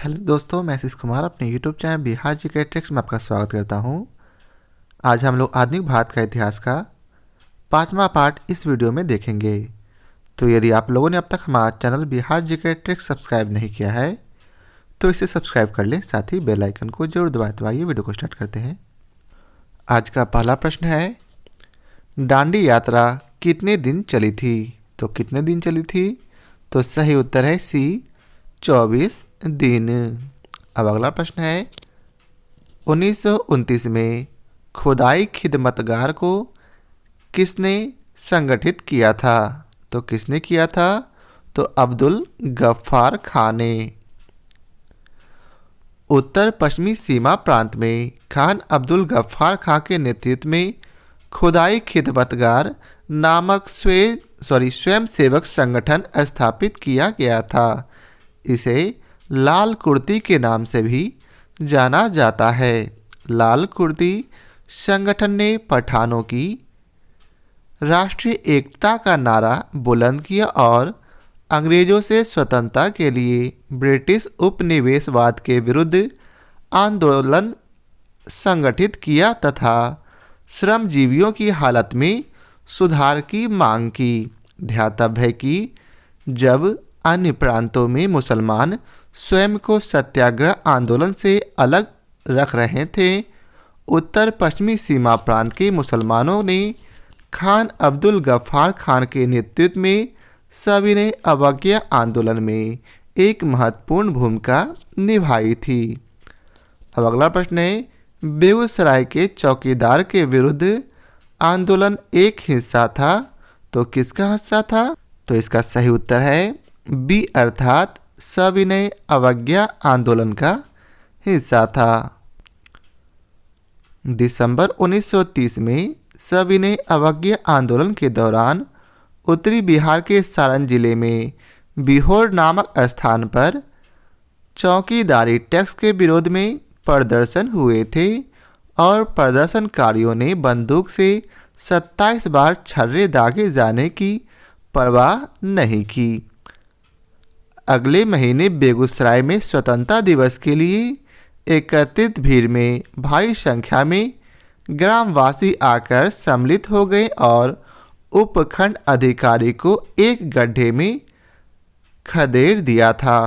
Hello दोस्तों, मैं आशीष कुमार अपने YouTube channel Bihar GK tricks में आपका स्वागत करता हूं। आज हम लोग आधुनिक भारत का इतिहास का 5वां पार्ट इस वीडियो में देखेंगे। तो यदि आप लोगों ने अब तक हमारा channel Bihar GK tricks subscribe नहीं किया है तो इसे सब्सक्राइब कर लें, साथ ही बेल आइकन को जरूर दबाएं। तो आइए वीडियो को स्टार्ट करते हैं। आज का पहला प्रश्न है, दांडी यात्रा कितने दिन चली थी? तो कितने दिन चली थी? तो सही उत्तर है सी, 24 दिन। अब अगला प्रश्न है, 1929 में खुदाई खिदमतगार को किसने संगठित किया था? तो किसने किया था? तो अब्दुल गफ्फार खान ने। उत्तर पश्चिमी सीमा प्रांत में खान अब्दुल गफ्फार खान के नेतृत्व में खुदाई खिदमतगार नामक स्वयं सेवक संगठन स्थापित किया गया था। इसे लाल कुर्ती के नाम से भी जाना जाता है। लाल कुर्ती संगठन ने पठानों की राष्ट्रीय एकता का नारा बुलंद किया और अंग्रेजों से स्वतंत्रता के लिए ब्रिटिश उपनिवेशवाद के विरुद्ध आंदोलन संगठित किया तथा श्रमजीवियों की हालत में सुधार की मांग की। ध्यातव्य है कि जब अन्य प्रांतों में मुसलमान स्वयं को सत्याग्रह आंदोलन से अलग रख रहे थे, उत्तर पश्चिमी सीमा प्रांत के मुसलमानों ने खान अब्दुल गफ्फार खान के नेतृत्व में सविनय अवज्ञा आंदोलन में एक महत्वपूर्ण भूमिका निभाई थी। अब अगला प्रश्न है, बेगूसराय के चौकीदार के विरुद्ध आंदोलन एक हिस्सा था। तो किसका हिस्सा था? तो इसका सही उत्तर है बी, अर्थात सविनय अवज्ञा आंदोलन का हिस्सा था। दिसंबर 1930 में सविनय अवज्ञा आंदोलन के दौरान उत्तरी बिहार के सारण जिले में बिहोर नामक स्थान पर चौकीदारी टैक्स के विरोध में प्रदर्शन हुए थे और प्रदर्शनकारियों ने बंदूक से 27 बार छर्रे दागे जाने की परवाह नहीं की। अगले महीने बेगूसराय में स्वतंत्रता दिवस के लिए एकत्रित भीड़ में भारी संख्या में ग्रामवासी आकर सम्मिलित हो गए और उपखंड अधिकारी को एक गड्ढे में खदेड़ दिया था।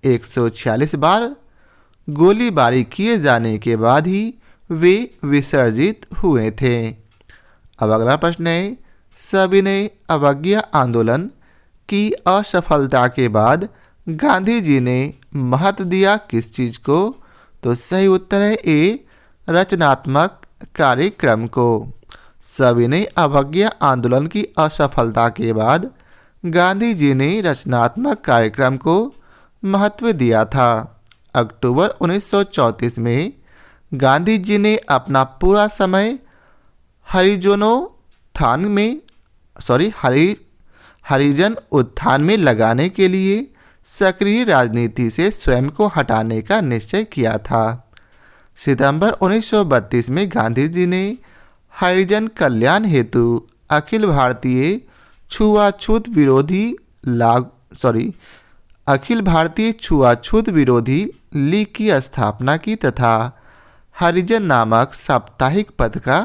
146 बार गोलीबारी किए जाने के बाद ही वे विसर्जित हुए थे। अब अगला प्रश्न है, सविनय अवज्ञा आंदोलन की असफलता के बाद गांधी जी ने महत्व दिया किस चीज को? तो सही उत्तर है ए, रचनात्मक कार्यक्रम को। सविनय अवज्ञा आंदोलन की असफलता के बाद गांधी जी ने रचनात्मक कार्यक्रम को महत्व दिया था। अक्टूबर 1934 में गांधी जी ने अपना पूरा समय हरिजन उत्थान में लगाने के लिए सक्रिय राजनीति से स्वयं को हटाने का निश्चय किया था। सितंबर 1932 में गांधी जी ने हरिजन कल्याण हेतु अखिल भारतीय छुआछूत विरोधी लीग की स्थापना की तथा हरिजन नामक साप्ताहिक पत्र का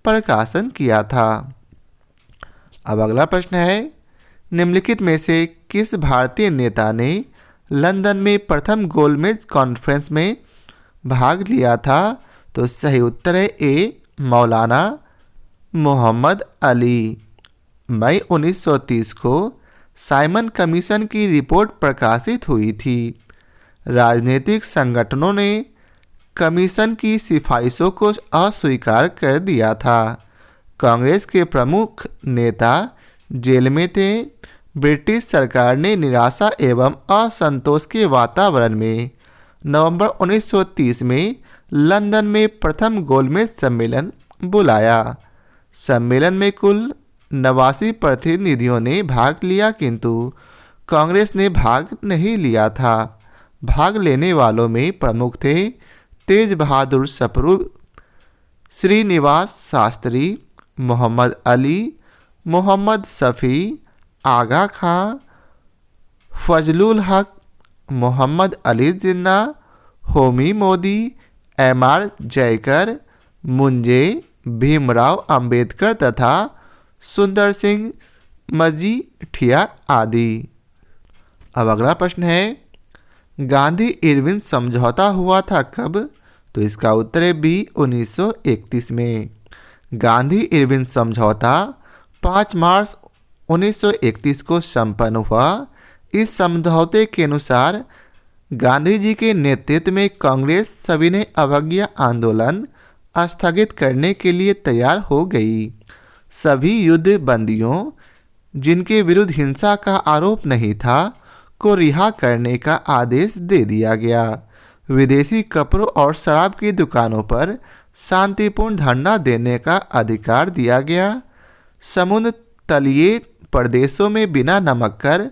प्रकाशन किया था। अब अगला प्रश्न है, निम्नलिखित में से किस भारतीय नेता ने लंदन में प्रथम गोलमेज कॉन्फ्रेंस में भाग लिया था? तो सही उत्तर है ए, मौलाना मोहम्मद अली। मई 1930 को साइमन कमीशन की रिपोर्ट प्रकाशित हुई थी। राजनीतिक संगठनों ने कमीशन की सिफारिशों को अस्वीकार कर दिया था। कांग्रेस के प्रमुख नेता जेल में थे। ब्रिटिश सरकार ने निराशा एवं असंतोष के वातावरण में नवंबर 1930 में लंदन में प्रथम गोलमेज सम्मेलन बुलाया। सम्मेलन में कुल 89 प्रतिनिधियों ने भाग लिया, किंतु कांग्रेस ने भाग नहीं लिया था। भाग लेने वालों में प्रमुख थे तेज बहादुर सप्रू, श्रीनिवास शास्त्री, मोहम्मद अली, मोहम्मद शफी, आगा खां, फजलुल हक, मोहम्मद अली जिन्ना, होमी मोदी, एम.आर. जयकर, मुंजे, भीमराव अंबेडकर तथा सुंदर सिंह मजीठिया आदि। अब अगला प्रश्न है, गांधी इरविन समझौता हुआ था कब? तो इसका उत्तर है बी, 1931 में। गांधी इरविन समझौता 5 मार्च 1931 को संपन्न हुआ। इस समझौते के अनुसार गांधी जी के नेतृत्व में कांग्रेस सविनय अवज्ञा आंदोलन स्थगित करने के लिए तैयार हो गई। सभी युद्ध बंदियों जिनके विरुद्ध हिंसा का आरोप नहीं था को रिहा करने का आदेश दे दिया गया। विदेशी कपड़ों और शराब की दुकानों पर शांतिपूर्ण धरना देने का अधिकार दिया गया। समुद्र तलीय प्रदेशों में बिना नमक कर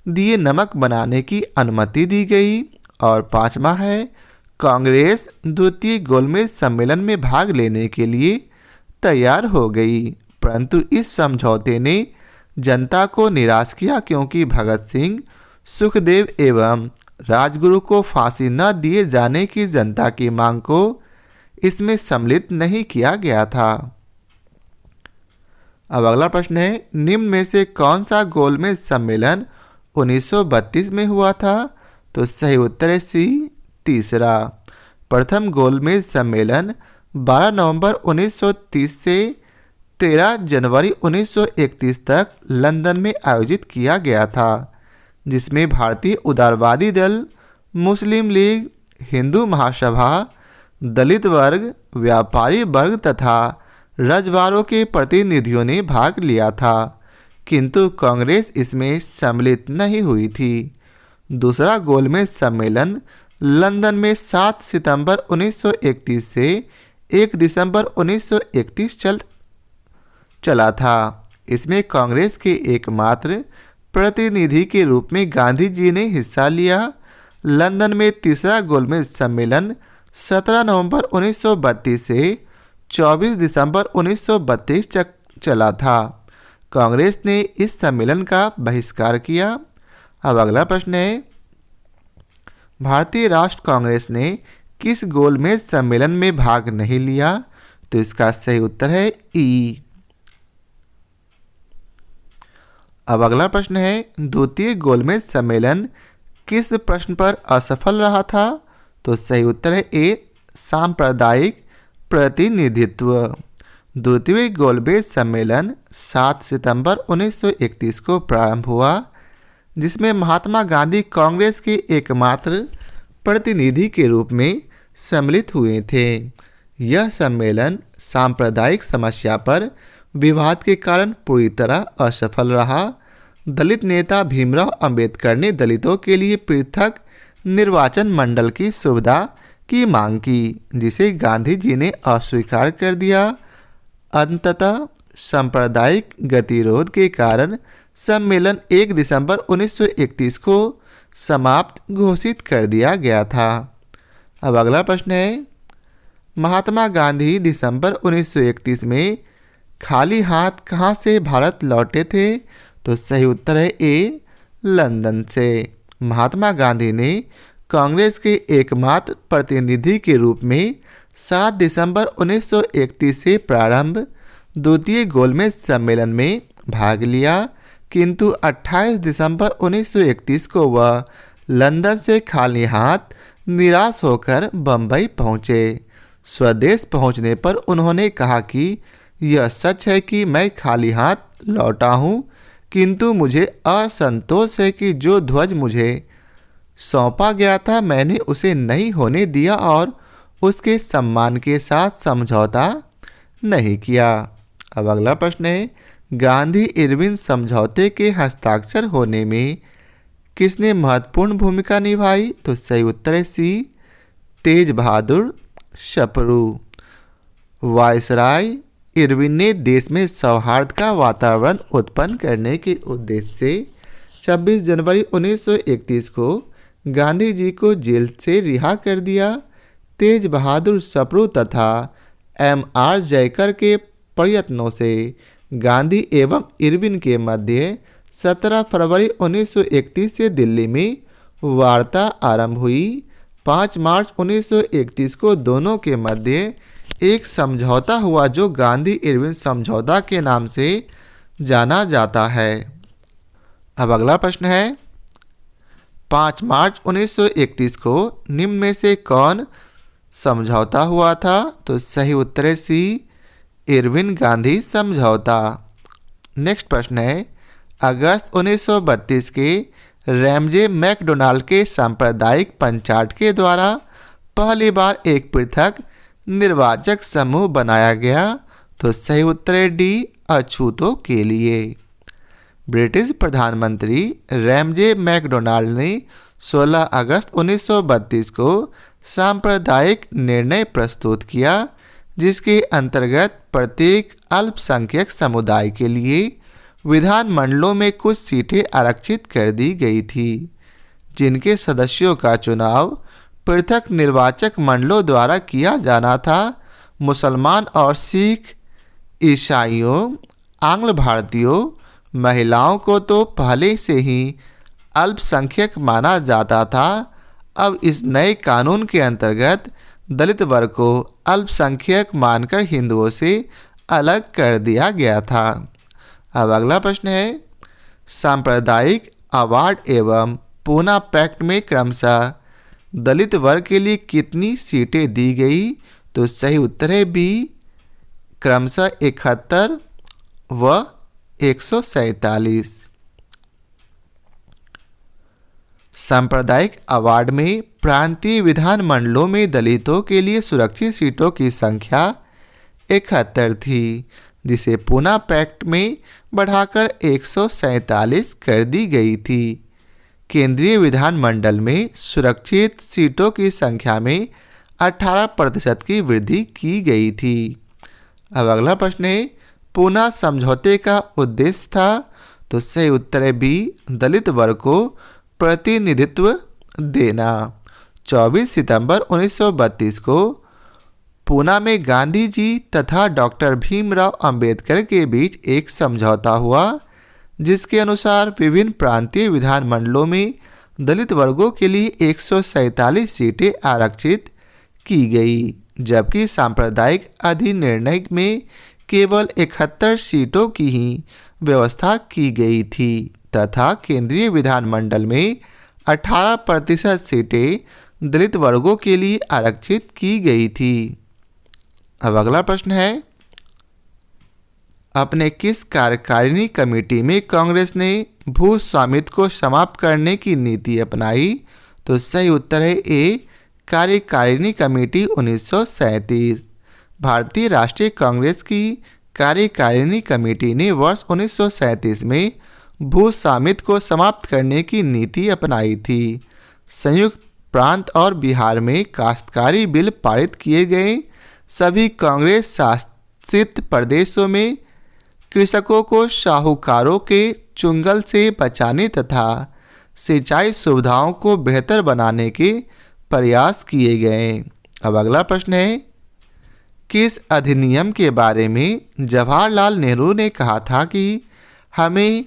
दिए नमक बनाने की अनुमति दी गई। और 5वां है, कांग्रेस द्वितीय गोलमेज सम्मेलन में भाग लेने के लिए तैयार हो गई, परंतु इस समझौते ने जनता को निराश किया क्योंकि भगत सिंह, सुखदेव एवं राजगुरु को फांसी न दिए जाने की जनता की मांग को इसमें सम्मिलित नहीं किया गया था। अब अगला प्रश्न है, निम्न में से कौन सा गोलमेज सम्मेलन 1932 में हुआ था? तो सही उत्तर है सी, तीसरा। प्रथम गोलमेज सम्मेलन 12 नवंबर 1930 से 13 जनवरी 1931 तक लंदन में आयोजित किया गया था, जिसमें भारतीय उदारवादी दल, मुस्लिम लीग, हिंदू महासभा, दलित वर्ग, व्यापारी वर्ग तथा रजवाड़ों के प्रतिनिधियों ने भाग लिया था, किंतु कांग्रेस इसमें सम्मिलित नहीं हुई थी। दूसरा गोलमेज सम्मेलन लंदन में 7 सितंबर 1931 से 1 दिसंबर 1931 चला था। इसमें कांग्रेस के एकमात्र प्रतिनिधि के रूप में गांधी जी ने हिस्सा लिया। लंदन में तीसरा गोलमेज सम्मेलन 17 नवंबर 1932 से 24 दिसंबर 1932 तक चला था। कांग्रेस ने इस सम्मेलन का बहिष्कार किया। अब अगला प्रश्न है, भारतीय राष्ट्र कांग्रेस ने किस गोलमेज सम्मेलन में भाग नहीं लिया? तो इसका सही उत्तर है ई। अब अगला प्रश्न है, द्वितीय गोलमेज सम्मेलन किस प्रश्न पर असफल रहा था? तो सही उत्तर है ए, सांप्रदायिक प्रतिनिधित्व। द्वितीय गोलमेज सम्मेलन 7 सितंबर 1931 को प्रारंभ हुआ, जिसमें महात्मा गांधी कांग्रेस के एकमात्र प्रतिनिधि के रूप में सम्मिलित हुए थे। यह सम्मेलन सांप्रदायिक समस्या पर विवाद के कारण पूरी तरह असफल रहा। दलित नेता भीमराव अंबेडकर ने दलितों के लिए पृथक निर्वाचन मंडल की सुविधा की मांग की, जिसे गांधी जी ने अस्वीकार कर दिया। अंततः सांप्रदायिक गतिरोध के कारण सम्मेलन 1 दिसंबर 1931 को समाप्त घोषित कर दिया गया था। अब अगला प्रश्न है, महात्मा गांधी दिसंबर 1931 में खाली हाथ कहाँ से भारत लौटे थे? तो सही उत्तर है ए, लंदन से। महात्मा गांधी ने कांग्रेस के एकमात्र प्रतिनिधि के रूप में 7 दिसंबर 1931 से प्रारंभ द्वितीय गोलमेज सम्मेलन में भाग लिया, किंतु 28 दिसंबर 1931 को वह लंदन से खाली हाथ निराश होकर बंबई पहुंचे। स्वदेश पहुंचने पर उन्होंने कहा कि यह सच है कि मैं खाली हाथ लौटा हूं, किंतु मुझे असंतोष है कि जो ध्वज मुझे सौंपा गया था मैंने उसे नहीं होने दिया और उसके सम्मान के साथ समझौता नहीं किया। अब अगला प्रश्न है, गांधी इरविन समझौते के हस्ताक्षर होने में किसने महत्वपूर्ण भूमिका निभाई? तो सही उत्तर है सी, तेज बहादुर सप्रू। वायसराय इरविन ने देश में सौहार्द का वातावरण उत्पन्न करने के उद्देश्य से 26 जनवरी 1931 को गांधी जी को जेल से रिहा कर दिया। तेज बहादुर सप्रू तथा एम.आर. जयकर के प्रयत्नों से गांधी एवं इरविन के मध्य 17 फरवरी 1931 से दिल्ली में वार्ता आरंभ हुई। 5 मार्च 1931 को दोनों के मध्य एक समझौता हुआ जो गांधी इरविन समझौता के नाम से जाना जाता है। अब अगला प्रश्न है 5 मार्च 1931 को निम्न में से कौन समझौता हुआ था? तो सही उत्तर है सी, इरविन गांधी समझौता। नेक्स्ट प्रश्न है अगस्त 1932 के रैमजे मैकडोनाल्ड के सांप्रदायिक पंचायत के द्वारा पहली बार एक पृथक निर्वाचक समूह बनाया गया। तो सही उत्तर है डी, अछूतों के लिए। ब्रिटिश प्रधानमंत्री रैमजे मैकडोनाल्ड ने 16 अगस्त 1932 को सांप्रदायिक निर्णय प्रस्तुत किया जिसके अंतर्गत प्रत्येक अल्पसंख्यक समुदाय के लिए विधानमंडलों में कुछ सीटें आरक्षित कर दी गई थी जिनके सदस्यों का चुनाव पृथक निर्वाचक मंडलों द्वारा किया जाना था। मुसलमान और सिख, ईसाइयों, आंग्ल भारतीयों, महिलाओं को तो पहले से ही अल्पसंख्यक माना जाता था। अब इस नए कानून के अंतर्गत दलित वर्ग को अल्पसंख्यक मानकर हिंदुओं से अलग कर दिया गया था। अब अगला प्रश्न है सांप्रदायिक अवार्ड एवं पूना पैक्ट में क्रमशः दलित वर्ग के लिए कितनी सीटें दी गई? तो सही उत्तर है बी, क्रमशः 71 व 147। सांप्रदायिक अवार्ड में प्रांतीय विधानमंडलों में दलितों के लिए सुरक्षित सीटों की संख्या 71 थी जिसे पूना पैक्ट में बढ़ाकर 147 कर दी गई थी। केंद्रीय विधानमंडल में सुरक्षित सीटों की संख्या में 18% की वृद्धि की गई थी। अब अगला प्रश्न है पूना समझौते का उद्देश्य था? तो सही उत्तर है बी, दलित वर्ग को प्रतिनिधित्व देना। 24 सितंबर 1932 को पूना में गांधी जी तथा डॉक्टर भीमराव अंबेडकर के बीच एक समझौता हुआ जिसके अनुसार विभिन्न प्रांतीय विधानमंडलों में दलित वर्गों के लिए 147 सीटें आरक्षित की गई जबकि सांप्रदायिक अधिनिर्णय में केवल 71 सीटों की ही व्यवस्था की गई थी तथा केंद्रीय विधानमंडल में 18% सीटें दलित वर्गों के लिए आरक्षित की गई थी। अब अगला प्रश्न है अपने किस कार्यकारिणी कमेटी में कांग्रेस ने भू स्वामित्व को समाप्त करने की नीति अपनाई? तो सही उत्तर है ए, कार्यकारिणी कमेटी 1937। भारतीय राष्ट्रीय कांग्रेस की कार्यकारिणी कमेटी ने वर्ष 1937 में भू स्वामित्व को समाप्त करने की नीति अपनाई थी। संयुक्त प्रांत और बिहार में काश्तकारी बिल पारित किए गए। सभी कांग्रेस शासित प्रदेशों में कृषकों को साहूकारों के चुंगल से बचाने तथा सिंचाई सुविधाओं को बेहतर बनाने के प्रयास किए गए। अब अगला प्रश्न है किस अधिनियम के बारे में जवाहरलाल नेहरू ने कहा था कि हमें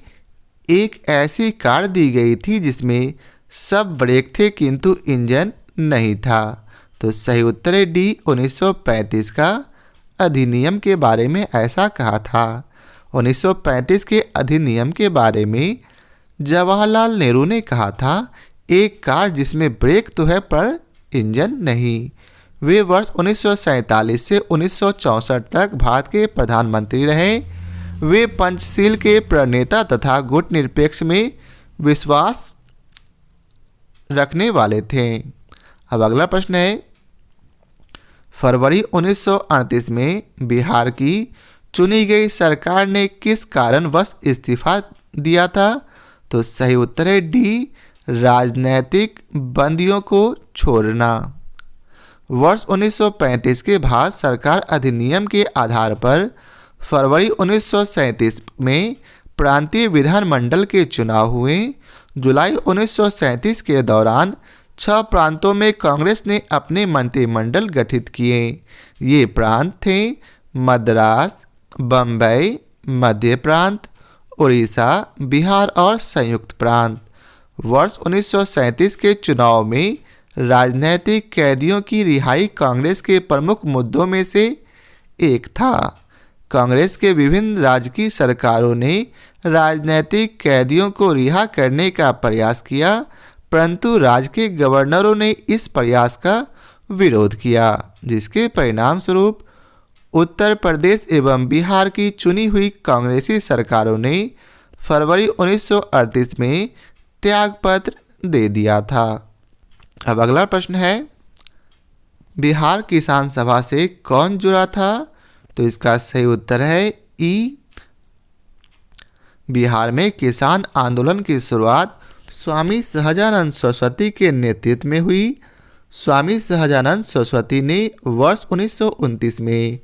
एक ऐसी कार दी गई थी जिसमें सब ब्रेक थे किंतु इंजन नहीं था? तो सही उत्तर है डी, 1935 का अधिनियम के बारे में ऐसा कहा था। 1935 के अधिनियम के बारे में जवाहरलाल नेहरू ने कहा था एक कार जिसमें ब्रेक तो है पर इंजन नहीं। वे वर्ष 1947 से 1964 तक भारत के प्रधानमंत्री रहे। वे पंचशील के प्रणेता तथा गुटनिरपेक्ष में विश्वास रखने वाले थे। अब अगला प्रश्न है फरवरी 1938 में बिहार की चुनी गई सरकार ने किस कारणवश इस्तीफा दिया था? तो सही उत्तर है डी, राजनैतिक बंदियों को छोड़ना। वर्ष 1935 के भारत सरकार अधिनियम के आधार पर फरवरी 1937 में प्रांतीय विधानमंडल के चुनाव हुए। जुलाई 1937 के दौरान 6 प्रांतों में कांग्रेस ने अपने मंत्रिमंडल गठित किए। ये प्रांत थे मद्रास, बम्बई, मध्य प्रांत, उड़ीसा, बिहार और संयुक्त प्रांत। वर्ष 1937 के चुनाव में राजनैतिक कैदियों की रिहाई कांग्रेस के प्रमुख मुद्दों में से एक था। कांग्रेस के विभिन्न राजकीय सरकारों ने राजनैतिक कैदियों को रिहा करने का प्रयास किया, परंतु राज्य के गवर्नरों ने इस प्रयास का विरोध किया, जिसके परिणाम स्वरूप उत्तर प्रदेश एवं बिहार की चुनी हुई कांग्रेसी सरकारों ने फरवरी 1938 में त्यागपत्र दे दिया था। अब अगला प्रश्न है, बिहार किसान सभा से कौन जुड़ा था? तो इसका सही उत्तर है ई। बिहार में किसान आंदोलन की शुरुआत स्वामी सहजानंद सरस्वती के नेतृत्व में हुई। स्वामी सहजानंद सरस्वती ने वर्ष 1929 में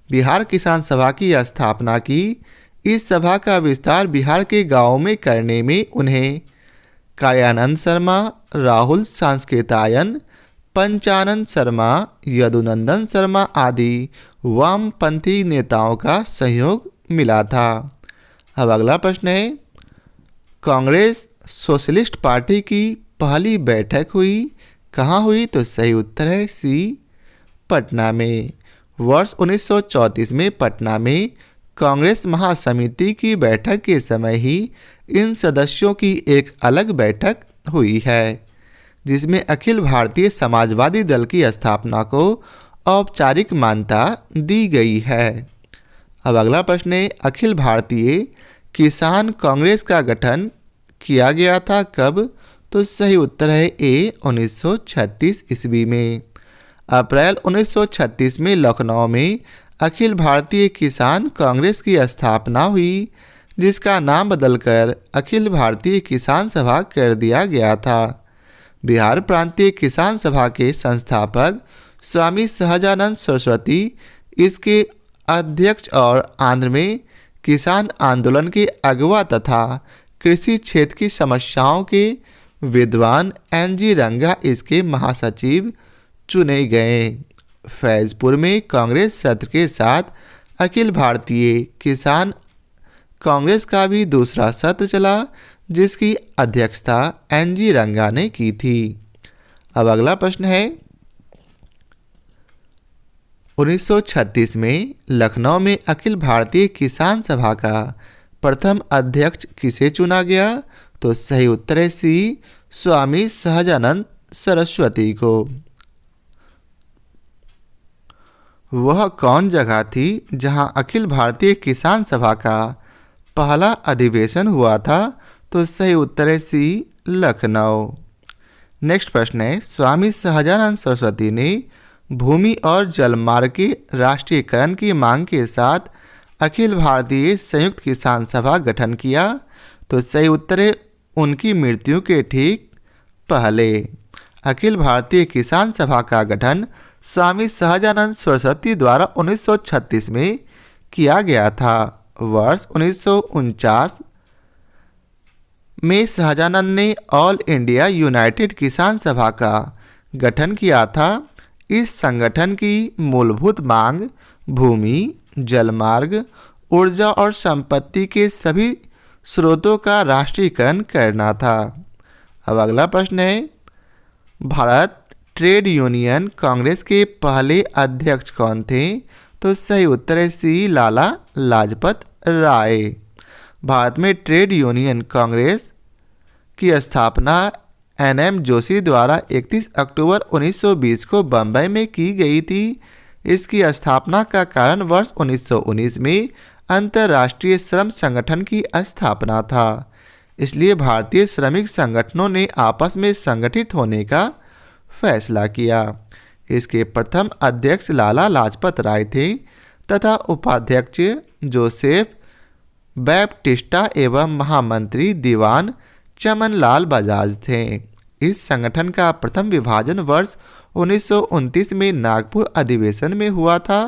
बिहार किसान सभा की स्थापना की। इस सभा का विस्तार बिहार के गांवों में करने में उन्हें कार्यानंद शर्मा, राहुल सांस्कृतायन, पंचानंद शर्मा, यदुनंदन शर्मा आदि वामपंथी नेताओं का सहयोग मिला था। अब अगला प्रश्न है, कांग्रेस सोशलिस्ट पार्टी की पहली बैठक हुई कहाँ हुई? तो सही उत्तर है सी, पटना में। वर्ष 1934 में पटना में कांग्रेस महासमिति की बैठक के समय ही इन सदस्यों की एक अलग बैठक हुई है, जिसमें अखिल भारतीय समाजवादी दल की स्थापना को औपचारिक मान्यता दी गई है। अब अगला प्रश्न है, अखिल भारतीय किसान कांग्रेस का गठन किया गया था कब? तो सही उत्तर है ए, 1936 ईस्वी में। अप्रैल 1936 में लखनऊ में अखिल भारतीय किसान कांग्रेस की स्थापना हुई, जिसका नाम बदलकर अखिल भारतीय किसान सभा कर दिया गया था। बिहार प्रांतीय किसान सभा के संस्थापक स्वामी सहजानंद सरस्वती इसके अध्यक्ष और आंध्र में किसान आंदोलन के अगुवा तथा कृषि क्षेत्र की समस्याओं के विद्वान एन.जी. रंगा इसके महासचिव चुने गए। फैजपुर में कांग्रेस सत्र के साथ अखिल भारतीय किसान कांग्रेस का भी दूसरा सत्र चला, जिसकी अध्यक्षता एन.जी. रंगा ने की थी। अब अगला प्रश्न है, 1936 में लखनऊ में अखिल भारतीय किसान सभा का प्रथम अध्यक्ष किसे चुना गया? तो सही उत्तर है सी, स्वामी सहजानंद सरस्वती को। वह कौन जगह थी जहां अखिल भारतीय किसान सभा का पहला अधिवेशन हुआ था? तो सही उत्तर है सी, लखनऊ। नेक्स्ट प्रश्न है, स्वामी सहजानंद सरस्वती ने भूमि और जलमार्ग के राष्ट्रीयकरण की मांग के साथ अखिल भारतीय संयुक्त किसान सभा गठन किया। तो सही उत्तर है उनकी मृत्यु के ठीक पहले। अखिल भारतीय किसान सभा का गठन स्वामी सहजानंद सरस्वती द्वारा 1936 में किया गया था। वर्ष 1949 में सहजानंद ने ऑल इंडिया यूनाइटेड किसान सभा का गठन किया था। इस संगठन की मूलभूत मांग भूमि, जलमार्ग, ऊर्जा और संपत्ति के सभी स्रोतों का राष्ट्रीयकरण करना था। अब अगला प्रश्न है, भारत ट्रेड यूनियन कांग्रेस के पहले अध्यक्ष कौन थे? तो सही उत्तर है सी, लाला लाजपत राय। भारत में ट्रेड यूनियन कांग्रेस की स्थापना एन.एम. जोशी द्वारा 31 अक्टूबर 1920 को बंबई में की गई थी। इसकी स्थापना का कारण वर्ष 1919 में अंतर्राष्ट्रीय श्रम संगठन की स्थापना था। इसलिए भारतीय श्रमिक संगठनों ने आपस में संगठित होने का फैसला किया। इसके प्रथम अध्यक्ष लाला लाजपत राय थे तथा उपाध्यक्ष जोसेफ बैप्टिस्टा एवं महामंत्री दीवान चमनलाल बजाज थे। इस संगठन का प्रथम विभाजन वर्ष 1929 में नागपुर अधिवेशन में हुआ था।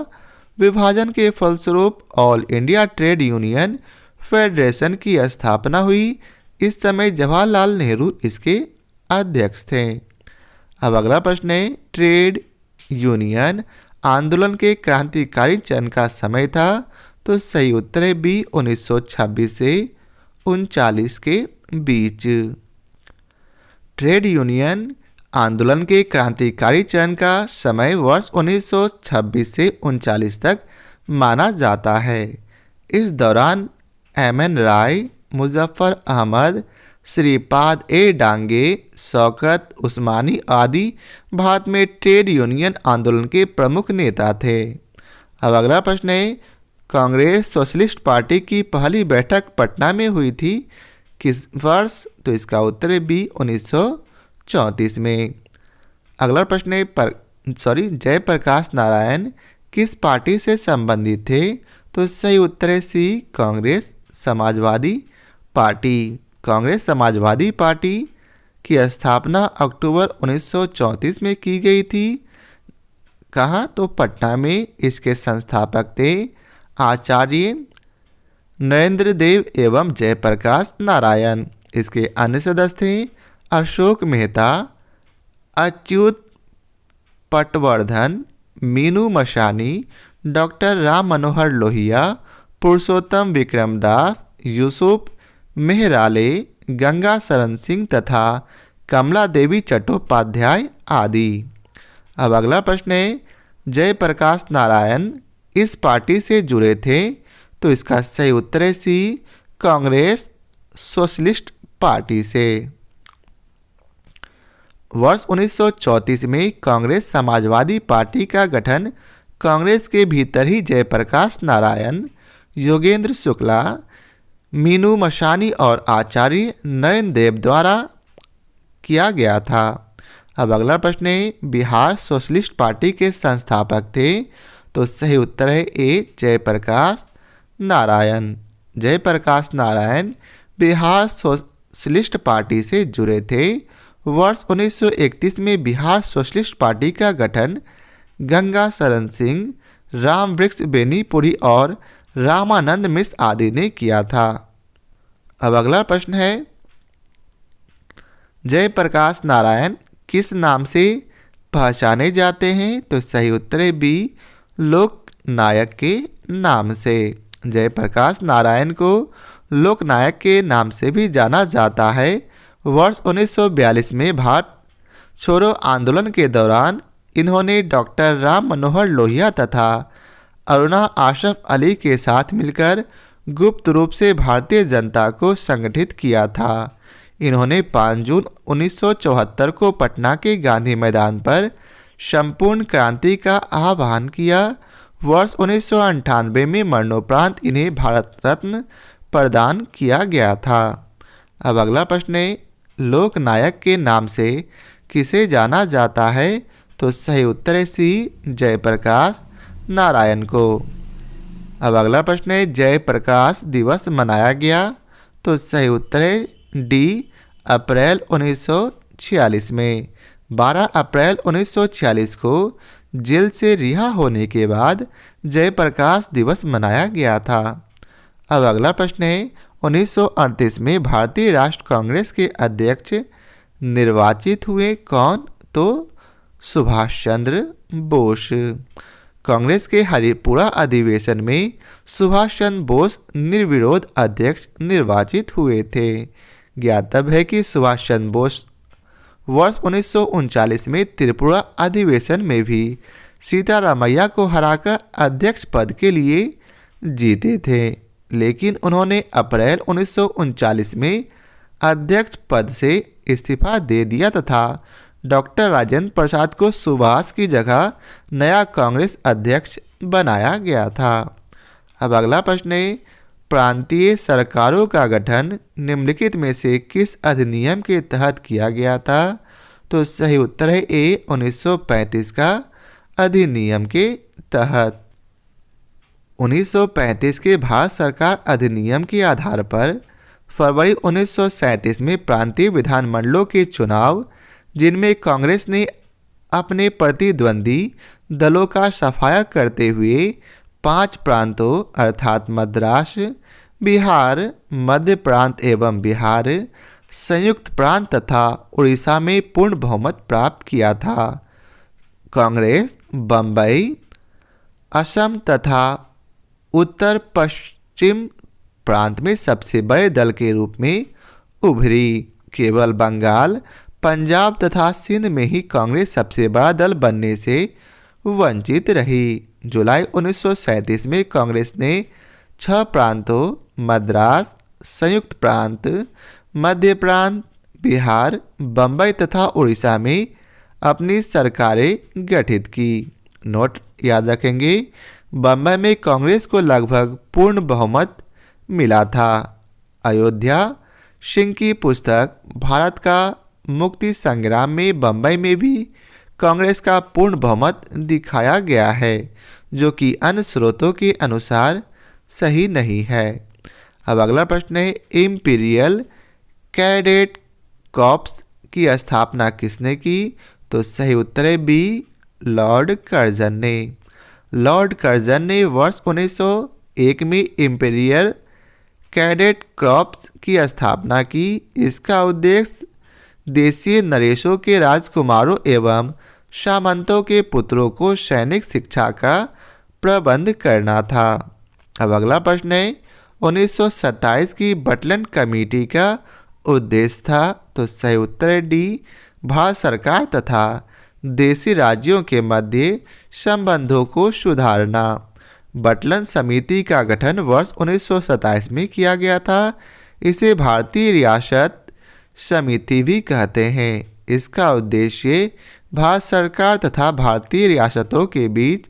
विभाजन के फलस्वरूप all India trade union federation की स्थापना हुई। इस समय जवाहरलाल नेहरू इसके अध्यक्ष थे। अब अगला प्रश्न है, ट्रेड यूनियन आंदोलन के क्रांतिकारी चरण का समय था। तो सही उत्तर है बी, 1926 से 39 के बीच। ट्रेड यूनियन आंदोलन के क्रांतिकारी चरण का समय वर्ष 1926 से 39 तक माना जाता है। इस दौरान एम.एन. राय, मुजफ्फर अहमद, श्रीपाद ए डांगे, शौकत उस्मानी आदि भारत में ट्रेड यूनियन आंदोलन के प्रमुख नेता थे। अब अगला प्रश्न है, कांग्रेस सोशलिस्ट पार्टी की पहली बैठक पटना में हुई थी किस वर्ष? तो इसका उत्तर है बी 1934 में। अगला प्रश्न है जयप्रकाश नारायण किस पार्टी से संबंधित थे? तो सही उत्तर है सी कांग्रेस समाजवादी पार्टी। कांग्रेस समाजवादी पार्टी की स्थापना अक्टूबर 1934 में की गई थी। कहाँ? तो पटना में। इसके संस्थापक थे आचार्य नरेंद्र देव एवं जयप्रकाश नारायण। इसके अन्य सदस्य थे अशोक मेहता, अच्युत पटवर्धन, मीनू मशानी, डॉक्टर राम मनोहर लोहिया, पुरुषोत्तम विक्रमदास, यूसुफ मेहराले, गंगा शरण सिंह तथा कमला देवी चट्टोपाध्याय आदि। अब अगला प्रश्न है, जयप्रकाश नारायण इस पार्टी से जुड़े थे? तो इसका सही उत्तर है सी कांग्रेस सोशलिस्ट पार्टी से। वर्ष 1934 में कांग्रेस समाजवादी पार्टी का गठन कांग्रेस के भीतर ही जयप्रकाश नारायण, योगेंद्र शुक्ला, मीनू मशानी और आचार्य नरेंद्र देव द्वारा किया गया था। अब अगला प्रश्न है, बिहार सोशलिस्ट पार्टी के संस्थापक थे? तो सही उत्तर है ए जयप्रकाश नारायण। जयप्रकाश नारायण बिहार सोशलिस्ट पार्टी से जुड़े थे। वर्ष 1931 में बिहार सोशलिस्ट पार्टी का गठन गंगा शरण सिंह, राम वृक्ष बेनीपुरी और रामानंद मिश्र आदि ने किया था। अब अगला प्रश्न है, जयप्रकाश नारायण किस नाम से पहचाने जाते हैं? तो सही उत्तर है बी लोकनायक के नाम से। जयप्रकाश नारायण को लोकनायक के नाम से भी जाना जाता है। वर्ष 1942 में भारत छोड़ो आंदोलन के दौरान इन्होंने डॉक्टर राम मनोहर लोहिया तथा अरुणा आशफ अली के साथ मिलकर गुप्त रूप से भारतीय जनता को संगठित किया था। इन्होंने 5 जून 1974 को पटना के गांधी मैदान पर संपूर्ण क्रांति का आह्वान किया। वर्ष 1998 में मरणोपरांत इन्हें भारत रत्न प्रदान किया गया था। अब अगला प्रश्न है, लोकनायक के नाम से किसे जाना जाता है? तो सही उत्तर है सी जयप्रकाश नारायण को। अब अगला प्रश्न है, जयप्रकाश दिवस मनाया गया? तो सही उत्तर है डी अप्रैल 1946 में। 12 अप्रैल 1946 को जेल से रिहा होने के बाद जयप्रकाश दिवस मनाया गया था। अब अगला प्रश्न है, 1938 में भारतीय राष्ट्र कांग्रेस के अध्यक्ष निर्वाचित हुए कौन? तो सुभाष चंद्र बोस। कांग्रेस के हरिपुरा अधिवेशन में सुभाष चंद्र बोस निर्विरोध अध्यक्ष निर्वाचित हुए थे। ज्ञातव्य है कि सुभाष चंद्र बोस वर्ष 1939 में त्रिपुरा अधिवेशन में भी सीतारामैया को हराकर अध्यक्ष पद के लिए जीते थे, लेकिन उन्होंने अप्रैल 1939 में अध्यक्ष पद से इस्तीफा दे दिया तथा डॉक्टर राजेंद्र प्रसाद को सुभाष की जगह नया कांग्रेस अध्यक्ष बनाया गया था। अब अगला प्रश्न है, प्रांतीय सरकारों का गठन निम्नलिखित में से किस अधिनियम के तहत किया गया था? तो सही उत्तर है ए 1935 का अधिनियम के तहत। 1935 के भारत सरकार अधिनियम के आधार पर फरवरी 1937 में प्रांतीय विधानमंडलों के चुनाव, जिनमें कांग्रेस ने अपने प्रतिद्वंदी दलों का सफाया करते हुए 5 प्रांतों अर्थात मद्रास, बिहार, मध्य प्रांत एवं बिहार, संयुक्त प्रांत तथा उड़ीसा में पूर्ण बहुमत प्राप्त किया था। कांग्रेस बम्बई, असम तथा उत्तर पश्चिम प्रांत में सबसे बड़े दल के रूप में उभरी। केवल बंगाल, पंजाब तथा सिंध में ही कांग्रेस सबसे बड़ा दल बनने से वंचित रही। जुलाई 1937 में कांग्रेस ने 6 प्रांतों मद्रास, संयुक्त प्रांत, मध्य प्रांत, बिहार, बम्बई तथा उड़ीसा में अपनी सरकारें गठित की। नोट याद रखेंगे, बम्बई में कांग्रेस को लगभग पूर्ण बहुमत मिला था। अयोध्या सिंह की पुस्तक भारत का मुक्ति संग्राम में बम्बई में भी कांग्रेस का पूर्ण बहुमत दिखाया गया है, जो कि अन्य स्रोतों के अनुसार सही नहीं है। अब अगला प्रश्न है, इम्पीरियल कैडेट कॉर्प्स की स्थापना किसने की? तो सही उत्तर है बी, लॉर्ड कर्जन ने। लॉर्ड कर्जन ने वर्ष 1901 में इम्पीरियल कैडेट कॉर्प्स की स्थापना की। इसका उद्देश्य देशीय नरेशों के राजकुमारों एवं सामंतों के पुत्रों को सैनिक शिक्षा का प्रबंध करना था। अब अगला प्रश्न है, 1927 की बटलन कमेटी का उद्देश्य था। तो सही उत्तर है डी, भारत सरकार तथा देशी राज्यों के मध्य संबंधों को सुधारना। बटलन समिति का गठन वर्ष 1927 में किया गया था। इसे भारतीय रियासत समिति भी कहते हैं। इसका उद्देश्य भारत सरकार तथा भारतीय रियासतों के बीच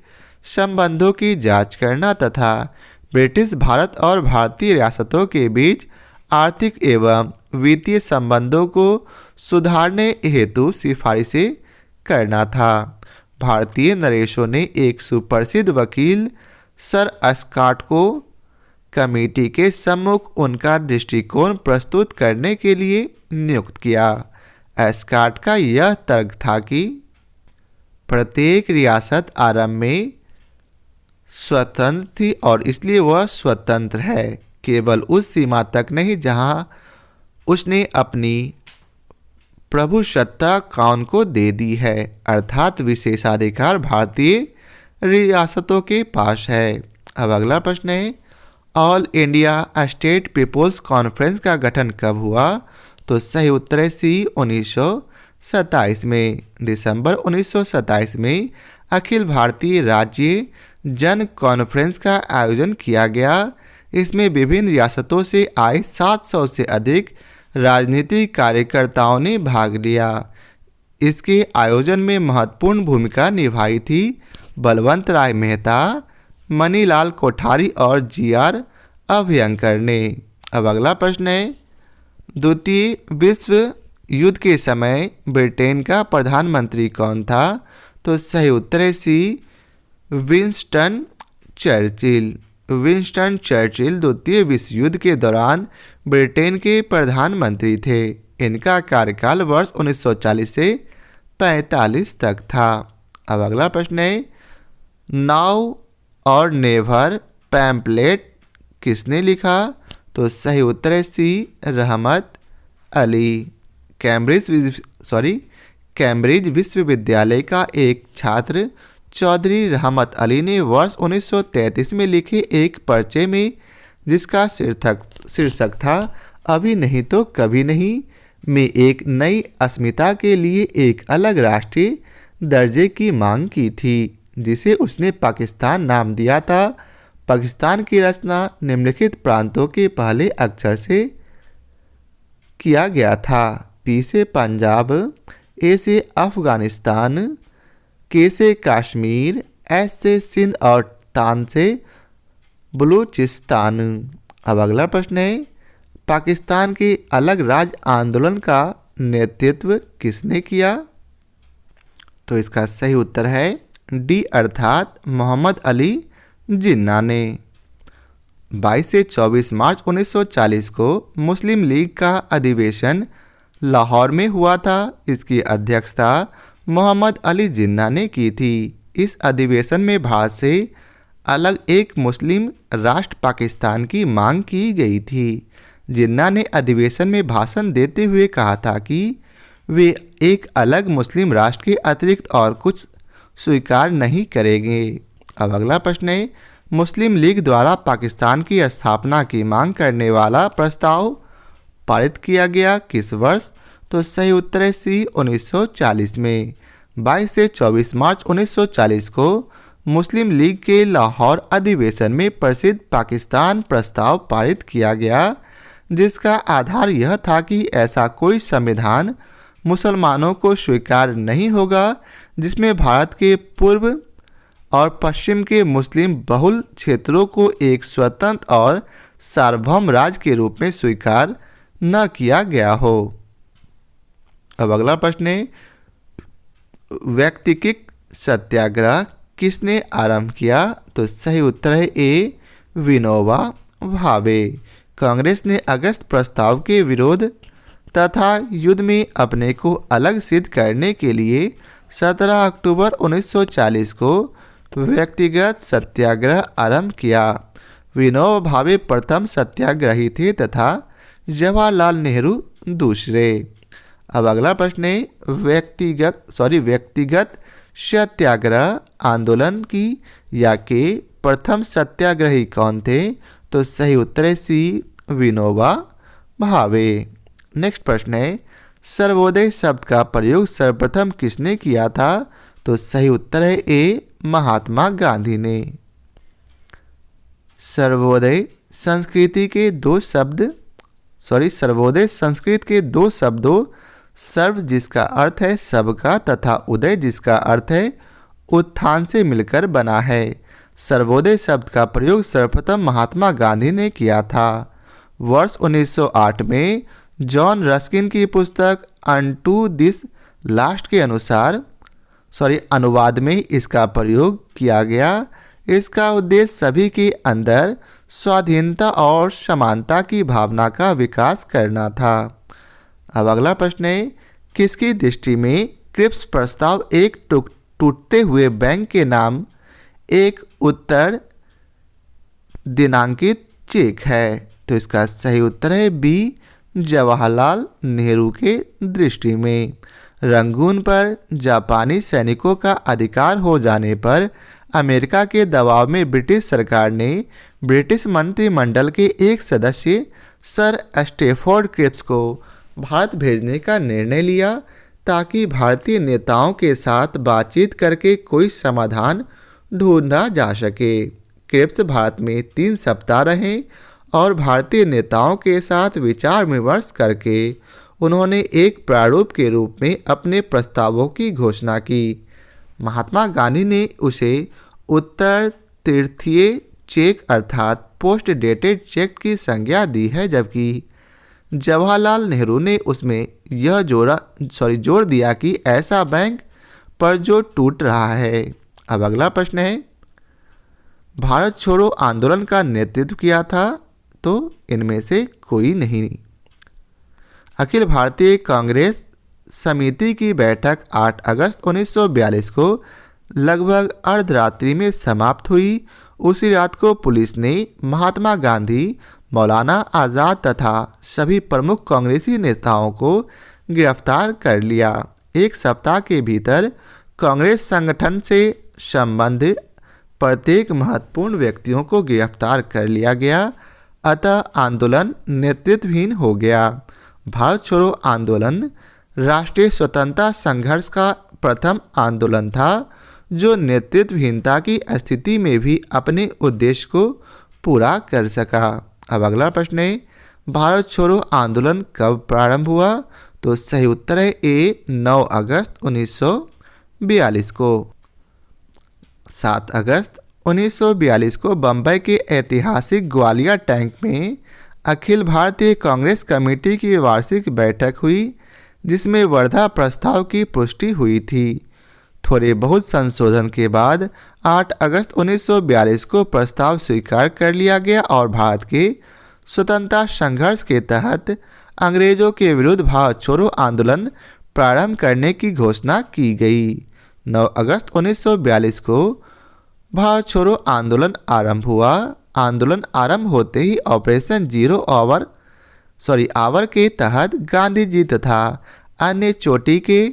संबंधों की जांच करना तथा ब्रिटिश भारत और भारतीय रियासतों के बीच आर्थिक एवं वित्तीय संबंधों को सुधारने हेतु सिफारिशें करना था। भारतीय नरेशों ने एक सुप्रसिद्ध वकील सर स्कॉट को कमेटी के सम्मुख उनका दृष्टिकोण प्रस्तुत करने के लिए नियुक्त किया। स्कॉट का यह तर्क था कि प्रत्येक रियासत आरंभ में स्वतंत्र थी और इसलिए वह स्वतंत्र है, केवल उस सीमा तक नहीं जहां उसने अपनी प्रभुसत्ता कौन को दे दी है, अर्थात विशेषाधिकार भारतीय रियासतों के पास है। अब अगला प्रश्न है, all India state people's conference का गठन कब हुआ? तो सही उत्तर है सी, 1927 में। दिसंबर 1927 में अखिल भारतीय राज्य जन कॉन्फ्रेंस का आयोजन किया गया। इसमें विभिन्न रियासतों से आए 700 से अधिक राजनीतिक कार्यकर्ताओं ने भाग लिया। इसके आयोजन में महत्वपूर्ण भूमिका निभाई थी बलवंत राय मेहता, मनीलाल कोठारी और जी.आर. अभयंकर ने। अब अगला प्रश्न है, द्वितीय विश्व युद्ध के समय ब्रिटेन का प्रधानमंत्री कौन था? तो सही उत्तर है सी, विंस्टन चर्चिल। विंस्टन चर्चिल द्वितीय विश्व युद्ध के दौरान ब्रिटेन के प्रधानमंत्री थे। इनका कार्यकाल वर्ष 1940 से 45 तक था। अब अगला प्रश्न है, नाउ और नेवर पैम्पलेट किसने लिखा? तो सही उत्तर है सी, रहमत अली। कैम्ब्रिज विश्वविद्यालय का एक छात्र चौधरी रहमत अली ने वर्ष 1933 में लिखे एक पर्चे में, जिसका शीर्षक था अभी नहीं तो कभी नहीं, में एक नई अस्मिता के लिए एक अलग राष्ट्रीय दर्जे की मांग की थी, जिसे उसने पाकिस्तान नाम दिया था। पाकिस्तान की रचना निम्नलिखित प्रांतों के पहले अक्षर से किया गया था। पी से पंजाब, ए से अफगानिस्तान, के से कश्मीर, एस से सिंध और तान से बलूचिस्तान। अब अगला प्रश्न है, पाकिस्तान के अलग राज्य आंदोलन का नेतृत्व किसने किया? तो इसका सही उत्तर है डी, अर्थात मोहम्मद अली जिन्ना ने। 22 से 24 मार्च 1940 को मुस्लिम लीग का अधिवेशन लाहौर में हुआ था। इसकी अध्यक्षता मोहम्मद अली जिन्ना ने की थी। इस अधिवेशन में भारत से अलग एक मुस्लिम राष्ट्र पाकिस्तान की मांग की गई थी। जिन्ना ने अधिवेशन में भाषण देते हुए कहा था कि वे एक अलग मुस्लिम राष्ट्र के अतिरिक्त और कुछ स्वीकार नहीं करेंगे। अब अगला प्रश्न है, मुस्लिम लीग द्वारा पाकिस्तान की स्थापना की मांग करने वाला प्रस्ताव पारित किया गया किस वर्ष? तो सही उत्तर है सी 1940 में। 22 से 24 मार्च 1940 को मुस्लिम लीग के लाहौर अधिवेशन में प्रसिद्ध पाकिस्तान प्रस्ताव पारित किया गया, जिसका आधार यह था कि ऐसा कोई संविधान मुसलमानों को स्वीकार नहीं होगा जिसमें भारत के पूर्व और पश्चिम के मुस्लिम बहुल क्षेत्रों को एक स्वतंत्र और सार्वभौम राज्य के रूप में स्वीकार न किया गया हो। अब अगला प्रश्न है, व्यक्तिगत सत्याग्रह किसने आरंभ किया? तो सही उत्तर है ए विनोबा भावे। कांग्रेस ने अगस्त प्रस्ताव के विरोध तथा युद्ध में अपने को अलग सिद्ध करने के लिए 17 अक्टूबर 1940 को व्यक्तिगत सत्याग्रह आरंभ किया। विनोबा भावे प्रथम सत्याग्रही थे तथा जवाहरलाल नेहरू दूसरे। अब अगला प्रश्न है, व्यक्तिगत सत्याग्रह आंदोलन की या के प्रथम सत्याग्रही कौन थे? तो सही उत्तर है सी विनोबा भावे। नेक्स्ट प्रश्न है, सर्वोदय शब्द का प्रयोग सर्वप्रथम किसने किया था? तो सही उत्तर है ए महात्मा गांधी ने। सर्वोदय संस्कृत के दो शब्दों सर्व जिसका अर्थ है सबका तथा उदय जिसका अर्थ है उत्थान से मिलकर बना है। सर्वोदय शब्द का प्रयोग सर्वप्रथम महात्मा गांधी ने किया था। वर्ष 1908 में जॉन रस्किन की पुस्तक अनटू दिस लास्ट के अनुवाद में इसका प्रयोग किया गया। इसका उद्देश्य सभी के अंदर स्वाधीनता और समानता की भावना का विकास करना था। अब अगला प्रश्न है, किसकी दृष्टि में क्रिप्स प्रस्ताव एक टूटते हुए बैंक के नाम एक उत्तर दिनांकित चेक है? तो इसका सही उत्तर है बी जवाहरलाल नेहरू के दृष्टि में। रंगून पर जापानी सैनिकों का अधिकार हो जाने पर अमेरिका के दबाव में ब्रिटिश सरकार ने ब्रिटिश मंत्रिमंडल के एक सदस्य सर स्टैफोर्ड क्रिप्स को भारत भेजने का निर्णय लिया ताकि भारतीय नेताओं के साथ बातचीत करके कोई समाधान ढूंढा जा सके। क्रिप्स भारत में 3 सप्ताह रहे और भारतीय नेताओं के साथ विचार विमर्श करके उन्होंने एक प्रारूप के रूप में अपने प्रस्तावों की घोषणा की। महात्मा गांधी ने उसे उत्तर तीर्थीय चेक अर्थात पोस्ट डेटेड चेक की संज्ञा दी है, जबकि जवाहरलाल नेहरू ने उसमें यह जोड़ दिया कि ऐसा बैंक पर जो टूट रहा है। अब अगला प्रश्न है, भारत छोड़ो आंदोलन का नेतृत्व किया था? तो इनमें से कोई नहीं। अखिल भारतीय कांग्रेस समिति की बैठक 8 अगस्त 1942 को लगभग अर्धरात्रि में समाप्त हुई। उसी रात को पुलिस ने महात्मा गांधी, मौलाना आज़ाद तथा सभी प्रमुख कांग्रेसी नेताओं को गिरफ्तार कर लिया। एक सप्ताह के भीतर कांग्रेस संगठन से संबंधित प्रत्येक महत्वपूर्ण व्यक्तियों को गिरफ्तार कर लिया गया। अतः आंदोलन नेतृत्वहीन हो गया। भारत छोड़ो आंदोलन राष्ट्रीय स्वतंत्रता संघर्ष का प्रथम आंदोलन था जो नेतृत्वहीनता की स्थिति में भी अपने उद्देश्य को पूरा कर सका। अब अगला प्रश्न है, भारत छोड़ो आंदोलन कब प्रारंभ हुआ? तो सही उत्तर है ए 9 अगस्त 1942 को। 7 अगस्त 1942 को बम्बई के ऐतिहासिक ग्वालियर टैंक में अखिल भारतीय कांग्रेस कमेटी की वार्षिक बैठक हुई, जिसमें वर्धा प्रस्ताव की पुष्टि हुई थी। थोड़े बहुत संशोधन के बाद 8 अगस्त 1942 को प्रस्ताव स्वीकार कर लिया गया और भारत के स्वतंत्रता संघर्ष के तहत अंग्रेजों के विरुद्ध भारत छोड़ो आंदोलन प्रारंभ करने की घोषणा की गई। 9 अगस्त 1942 को भारत छोड़ो आंदोलन आरंभ हुआ। आंदोलन आरंभ होते ही ऑपरेशन जीरो आवर के तहत गांधी जी तथा अन्य चोटी के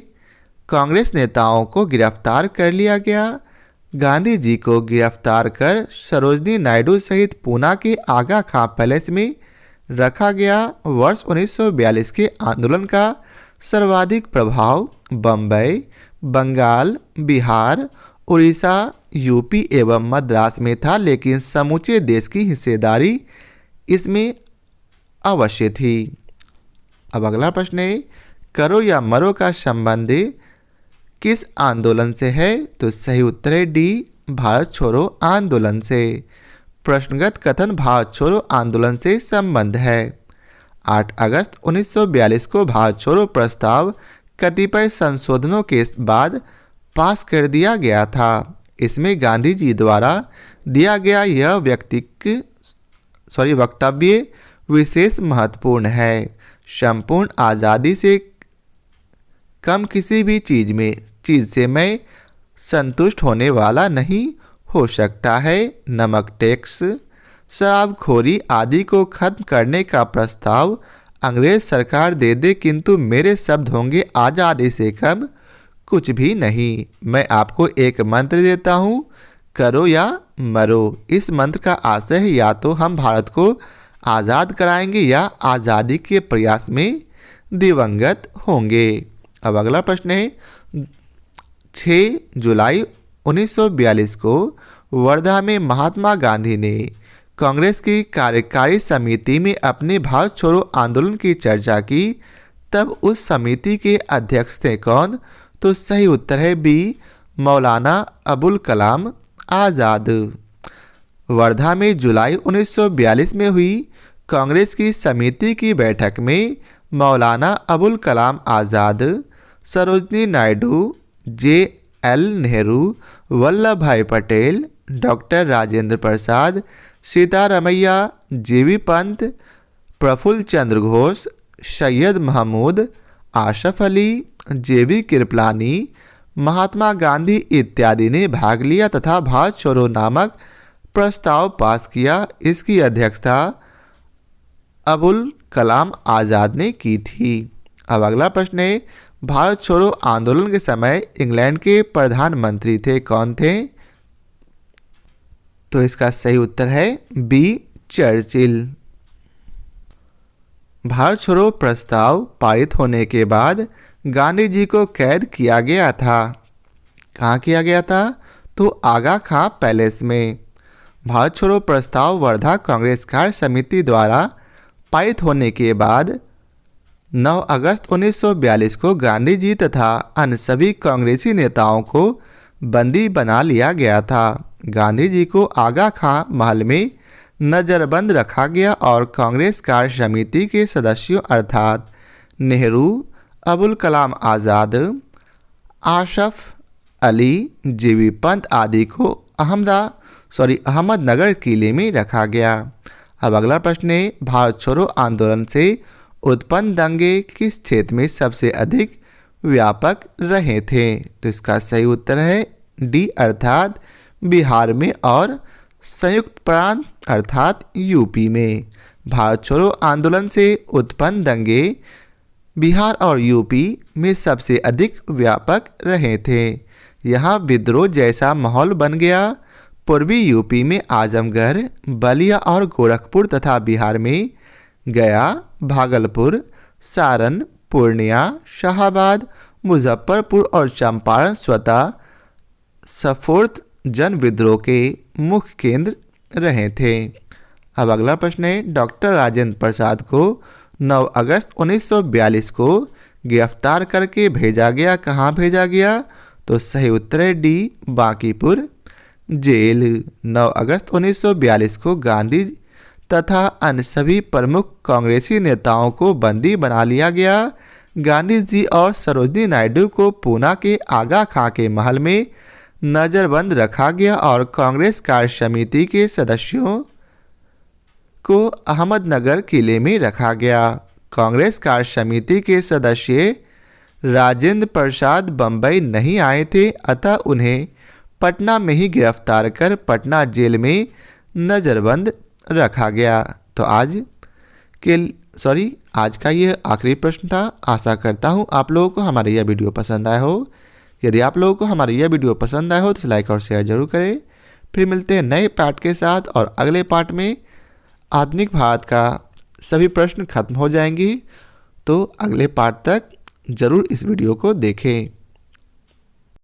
कांग्रेस नेताओं को गिरफ्तार कर लिया गया। गांधी जी को गिरफ्तार कर सरोजनी नायडू सहित पूना के आगा खां पैलेस में रखा गया। वर्ष 1942 के आंदोलन का सर्वाधिक प्रभाव बम्बई, बंगाल, बिहार, उड़ीसा, यूपी एवं मद्रास में था, लेकिन समूचे देश की हिस्सेदारी इसमें अवश्य थी। अब अगला प्रश्न है, करो या मरो का संबंध किस आंदोलन से है? तो सही उत्तर है डी, भारत छोड़ो आंदोलन से। प्रश्नगत कथन भारत छोड़ो आंदोलन से संबंध है। 8 अगस्त 1942 को भारत छोड़ो प्रस्ताव कतिपय संशोधनों के बाद पास कर दिया गया था। इसमें गांधी जी द्वारा दिया गया यह वक्तव्य विशेष महत्वपूर्ण है। संपूर्ण आज़ादी से कम किसी भी चीज़ से मैं संतुष्ट होने वाला नहीं हो सकता है। नमक टैक्स, शराबखोरी आदि को खत्म करने का प्रस्ताव अंग्रेज सरकार दे दे, किंतु मेरे शब्द होंगे आज़ादी से कम कुछ भी नहीं। मैं आपको एक मंत्र देता हूँ, करो या मरो। इस मंत्र का आशय है या तो हम भारत को आज़ाद कराएंगे या आज़ादी के प्रयास में दिवंगत होंगे। अब अगला प्रश्न है, 6 जुलाई 1942 को वर्धा में महात्मा गांधी ने कांग्रेस की कार्यकारी समिति में अपने भारत छोड़ो आंदोलन की चर्चा की, तब उस समिति के अध्यक्ष थे कौन? तो सही उत्तर है बी, मौलाना अबुल कलाम आज़ाद। वर्धा में जुलाई 1942 में हुई कांग्रेस की समिति की बैठक में मौलाना अबुल कलाम आज़ाद, सरोजनी नायडू, J.L. नेहरू, वल्लभ भाई पटेल, डॉक्टर राजेंद्र प्रसाद, सीतारमैया, J.B. पंत, प्रफुल्ल चंद्र घोष, सैयद महमूद आशफ अली, J.B. कृपलानी, महात्मा गांधी इत्यादि ने भाग लिया तथा भारत छोड़ो नामक प्रस्ताव पास किया। इसकी अध्यक्षता अबुल कलाम आज़ाद ने की थी। अब अगला प्रश्न है, भारत छोड़ो आंदोलन के समय इंग्लैंड के प्रधानमंत्री थे कौन थे? तो इसका सही उत्तर है बी, चर्चिल। भारत छोड़ो प्रस्ताव पारित होने के बाद गांधी जी को कैद किया गया था। कहाँ किया गया था? तो आगा खां पैलेस में। भारत छोड़ो प्रस्ताव वर्धा कांग्रेस कार्य समिति द्वारा पारित होने के बाद 9 अगस्त 1942 को गांधी जी तथा अन्य सभी कांग्रेसी नेताओं को बंदी बना लिया गया था। गांधी जी को आगा खां महल में नज़रबंद रखा गया और कांग्रेस कार्य समिति के सदस्यों अर्थात नेहरू, अबुल कलाम आज़ाद, आशफ अली, J.B. पंत आदि को अहमदनगर किले में रखा गया। अब अगला प्रश्न है, भारत छोड़ो आंदोलन से उत्पन्न दंगे किस क्षेत्र में सबसे अधिक व्यापक रहे थे? तो इसका सही उत्तर है डी, अर्थात बिहार में और संयुक्त प्रांत अर्थात यूपी में। भारत छोड़ो आंदोलन से उत्पन्न दंगे बिहार और यूपी में सबसे अधिक व्यापक रहे थे। यहाँ विद्रोह जैसा माहौल बन गया। पूर्वी यूपी में आजमगढ़, बलिया और गोरखपुर तथा बिहार में गया, भागलपुर, सारण, पूर्णिया, शाहाबाद, मुजफ्फरपुर और चंपारण स्वतः स्फूर्त जन विद्रोह के मुख्य केंद्र रहे थे। अब अगला प्रश्न है, डॉक्टर राजेंद्र प्रसाद को 9 अगस्त 1942 को गिरफ्तार करके भेजा गया। कहाँ भेजा गया? तो सही उत्तर है डी, बांकीपुर जेल। 9 अगस्त 1942 को गांधी तथा अन्य सभी प्रमुख कांग्रेसी नेताओं को बंदी बना लिया गया। गांधी जी और सरोजनी नायडू को पूना के आगा खां के महल में नज़रबंद रखा गया और कांग्रेस कार्य समिति के सदस्यों को अहमदनगर किले में रखा गया। कांग्रेस कार्य समिति के सदस्य राजेंद्र प्रसाद बम्बई नहीं आए थे, अतः उन्हें पटना में ही गिरफ्तार कर पटना जेल में नज़रबंद रखा गया। तो आज का ये आखिरी प्रश्न था। आशा करता हूँ आप लोगों को हमारा यह वीडियो पसंद आया हो। यदि आप लोगों को हमारा यह वीडियो पसंद आया हो तो लाइक और शेयर जरूर करें। फिर मिलते हैं नए पार्ट के साथ और अगले पार्ट में आधुनिक भारत का सभी प्रश्न खत्म हो जाएंगी। तो अगले पार्ट तक ज़रूर इस वीडियो को देखें।